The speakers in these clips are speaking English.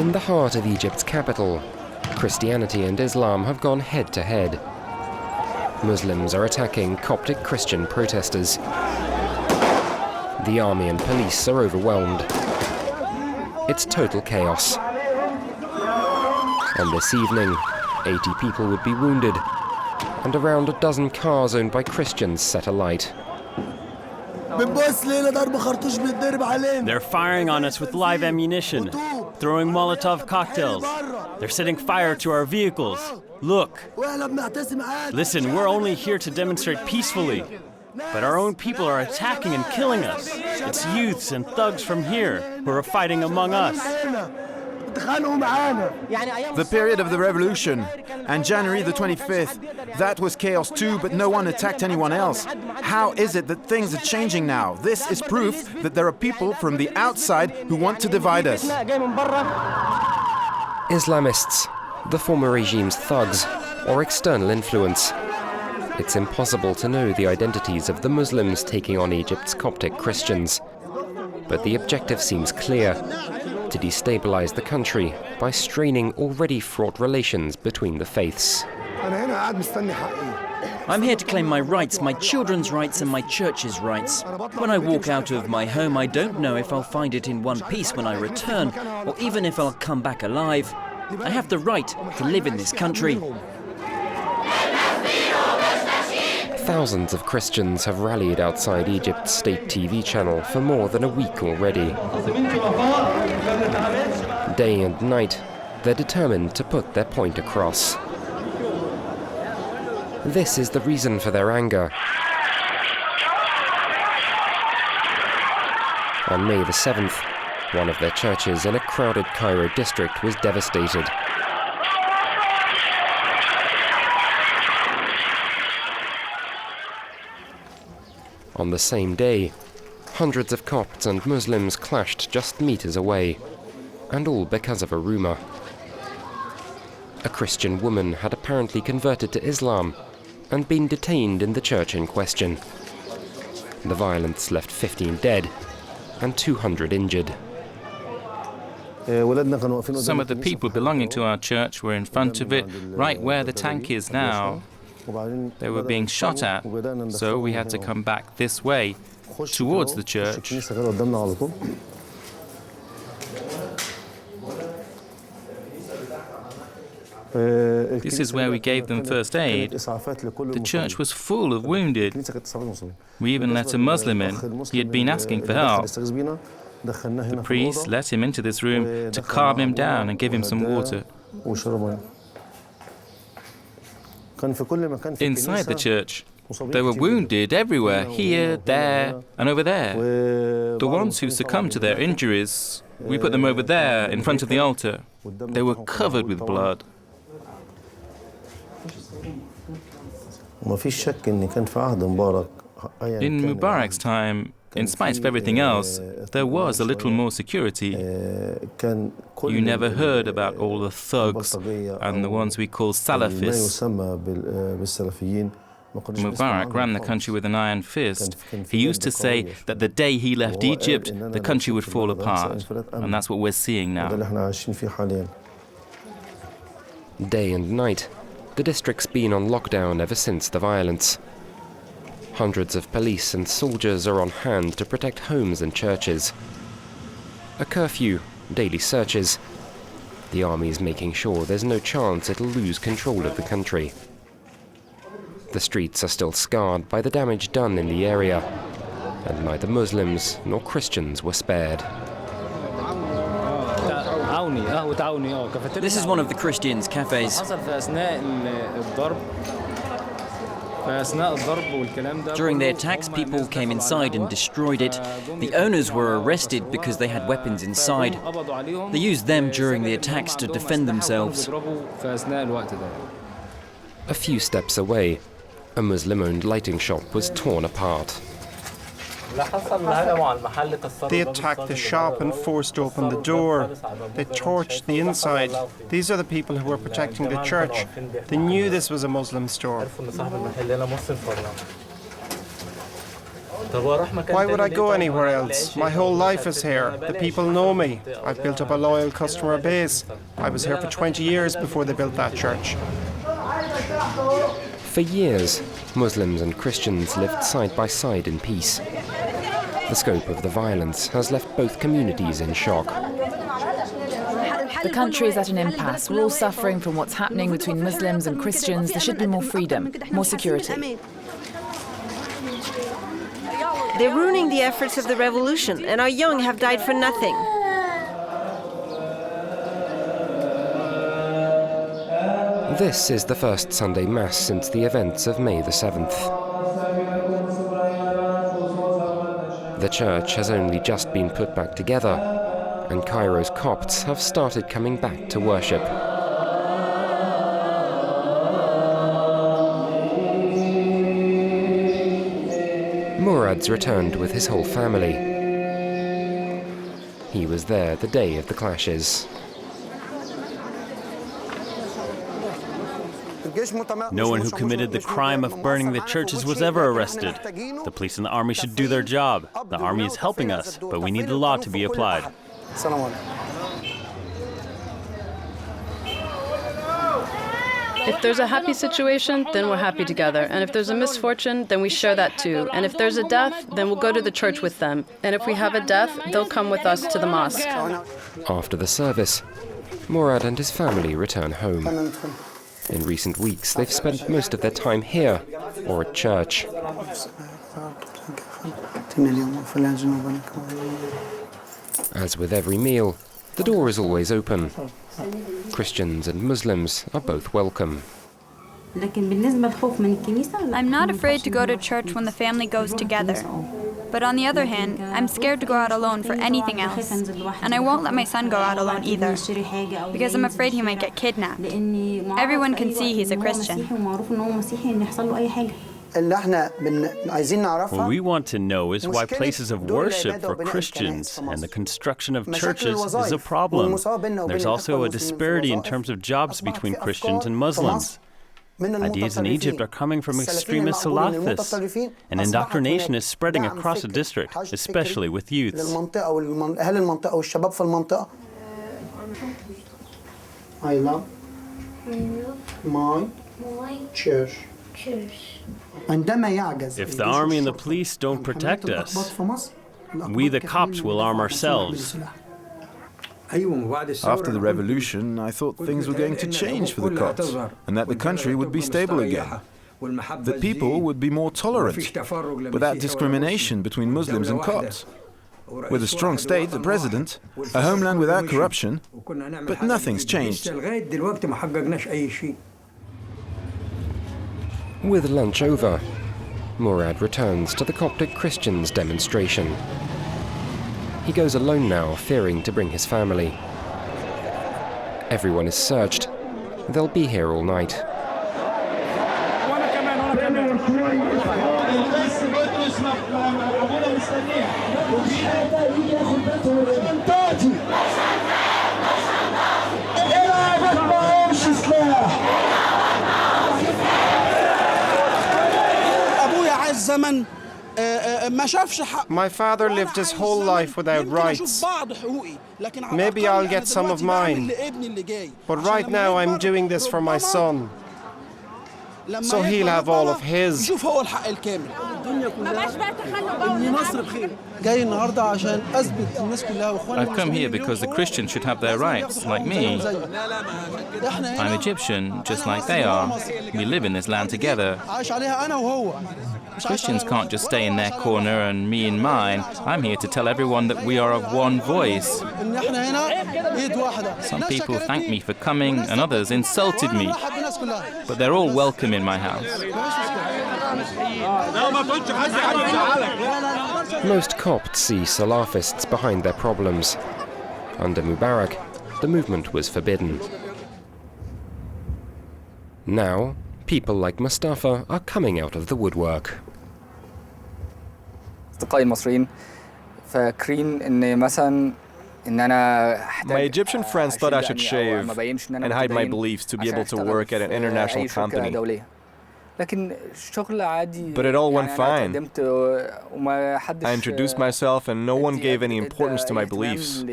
In the heart of Egypt's capital, Christianity and Islam have gone head-to-head. Muslims are attacking Coptic Christian protesters. The army and police are overwhelmed. It's total chaos. And this evening, 80 people would be wounded, and around a dozen cars owned by Christians set alight. They're firing on us with live ammunition, throwing Molotov cocktails. They're setting fire to our vehicles. Look. Listen, we're only here to demonstrate peacefully, but our own people are attacking and killing us. It's youths and thugs from here who are fighting among us. The period of the revolution, and January the 25th, that was chaos too, but no one attacked anyone else. How is it that things are changing now? This is proof that there are people from the outside who want to divide us. Islamists, the former regime's thugs, or external influence. It's impossible to know the identities of the Muslims taking on Egypt's Coptic Christians. But the objective seems clear: to destabilize the country by straining already fraught relations between the faiths. I'm here to claim my rights, my children's rights and my church's rights. When I walk out of my home, I don't know if I'll find it in one piece when I return, or even if I'll come back alive. I have the right to live in this country. Thousands of Christians have rallied outside Egypt's state TV channel for more than a week already. Day and night, they're determined to put their point across. This is the reason for their anger. On May the 7th, one of their churches in a crowded Cairo district was devastated. On the same day, hundreds of Copts and Muslims clashed just meters away, and all because of a rumor. A Christian woman had apparently converted to Islam and been detained in the church in question. The violence left 15 dead and 200 injured. Some of the people belonging to our church were in front of it, right where the tank is now. They were being shot at, so we had to come back this way, towards the church. This is where we gave them first aid. The church was full of wounded. We even let a Muslim in. He had been asking for help. The priest let him into this room to calm him down and give him some water. Inside the church, there were wounded everywhere, here, there, and over there. The ones who succumbed to their injuries, we put them over there, in front of the altar. They were covered with blood. In Mubarak's time, in spite of everything else, there was a little more security. You never heard about all the thugs and the ones we call Salafists. Mubarak ran the country with an iron fist. He used to say that the day he left Egypt, the country would fall apart. And that's what we're seeing now. Day and night, the district's been on lockdown ever since the violence. Hundreds of police and soldiers are on hand to protect homes and churches. A curfew, daily searches. The army's making sure there's no chance it'll lose control of the country. The streets are still scarred by the damage done in the area, and neither Muslims nor Christians were spared. This is one of the Christians' cafes. During the attacks, people came inside and destroyed it. The owners were arrested because they had weapons inside. They used them during the attacks to defend themselves. A few steps away, a Muslim-owned lighting shop was torn apart. They attacked the shop and forced open the door. They torched the inside. These are the people who were protecting the church. They knew this was a Muslim store. Why would I go anywhere else? My whole life is here. The people know me. I've built up a loyal customer base. I was here for 20 years before they built that church. For years, Muslims and Christians lived side by side in peace. The scope of the violence has left both communities in shock. The country is at an impasse. We're all suffering from what's happening between Muslims and Christians. There should be more freedom, more security. They're ruining the efforts of the revolution, and our young have died for nothing. This is the first Sunday Mass since the events of May the 7th. The church has only just been put back together, and Cairo's Copts have started coming back to worship. Murad's returned with his whole family. He was there the day of the clashes. No one who committed the crime of burning the churches was ever arrested. The police and the army should do their job. The army is helping us, but we need the law to be applied. If there's a happy situation, then we're happy together. And if there's a misfortune, then we share that too. And if there's a death, then we'll go to the church with them. And if we have a death, they'll come with us to the mosque. After the service, Murad and his family return home. In recent weeks, they've spent most of their time here or at church. As with every meal, the door is always open. Christians and Muslims are both welcome. I'm not afraid to go to church when the family goes together. But on the other hand, I'm scared to go out alone for anything else. And I won't let my son go out alone either, because I'm afraid he might get kidnapped. Everyone can see he's a Christian. What we want to know is why places of worship for Christians and the construction of churches is a problem. There's also a disparity in terms of jobs between Christians and Muslims. Ideas in Egypt are coming from extremist Salafists, and indoctrination is spreading across the district, especially with youths. I love my church. If the army and the police don't protect us, we the Copts will arm ourselves. After the revolution, I thought things were going to change for the Copts, and that the country would be stable again. That people would be more tolerant, without discrimination between Muslims and Copts. With a strong state, a president, a homeland without corruption, but nothing's changed. With lunch over, Murad returns to the Coptic Christians' demonstration. He goes alone now, fearing to bring his family. Everyone is searched. They'll be here all night. My father lived his whole life without rights. Maybe I'll get some of mine. But right now I'm doing this for my son, so he'll have all of his. I've come here because the Christians should have their rights, like me. I'm Egyptian, just like they are. We live in this land together. Christians can't just stay in their corner and me in mine. I'm here to tell everyone that we are of one voice. Some people thanked me for coming and others insulted me. But they're all welcome in my house. Most Copts see Salafists behind their problems. Under Mubarak, the movement was forbidden. Now, people like Mustafa are coming out of the woodwork. My Egyptian friends thought I should shave and hide my beliefs to be able to work at an international company. But it all went fine. I introduced myself and no one gave any importance to my beliefs.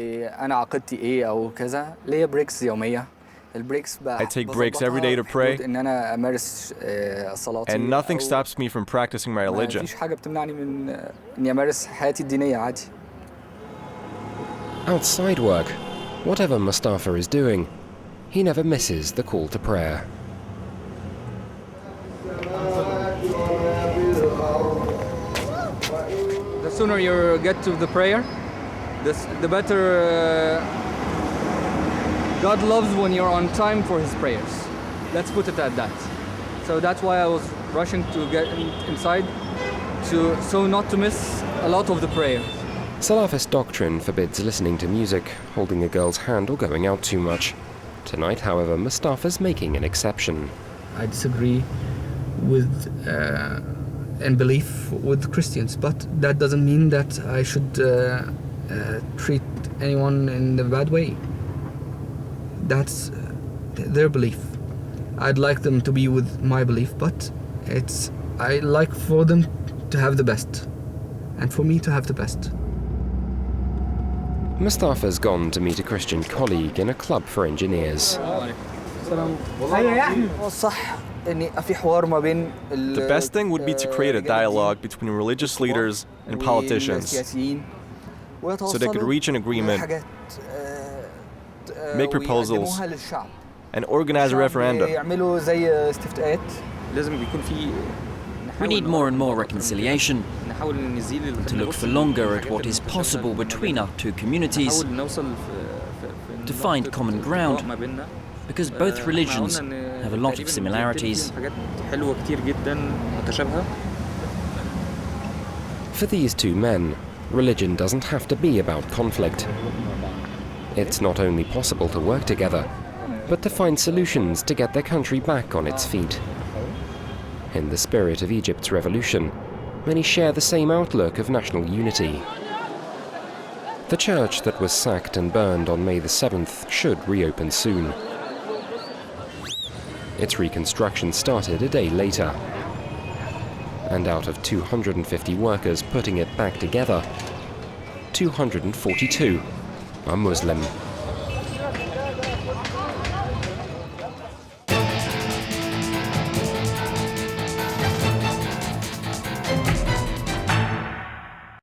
I take breaks every day to pray, and nothing stops me from practicing my religion. Outside work, whatever Mustafa is doing, he never misses the call to prayer. The sooner you get to the prayer, the better. God loves when you're on time for his prayers. Let's put it at that. So that's why I was rushing to get inside, so not to miss a lot of the prayer. Salafist doctrine forbids listening to music, holding a girl's hand or going out too much. Tonight, however, Mustafa's making an exception. I disagree with and belief with Christians, but that doesn't mean that I should treat anyone in a bad way. That's their belief. I'd like them to be with my belief, but I like for them to have the best, and for me to have the best. Mustafa's gone to meet a Christian colleague in a club for engineers. The best thing would be to create a dialogue between religious leaders and politicians, so they could reach an agreement, make proposals, and organize a referendum. We need more and more reconciliation, to look for longer at what is possible between our two communities, to find common ground, because both religions have a lot of similarities. For these two men, religion doesn't have to be about conflict. It's not only possible to work together, but to find solutions to get their country back on its feet. In the spirit of Egypt's revolution, many share the same outlook of national unity. The church that was sacked and burned on May the 7th should reopen soon. Its reconstruction started a day later. And out of 250 workers putting it back together, 242 are Muslim.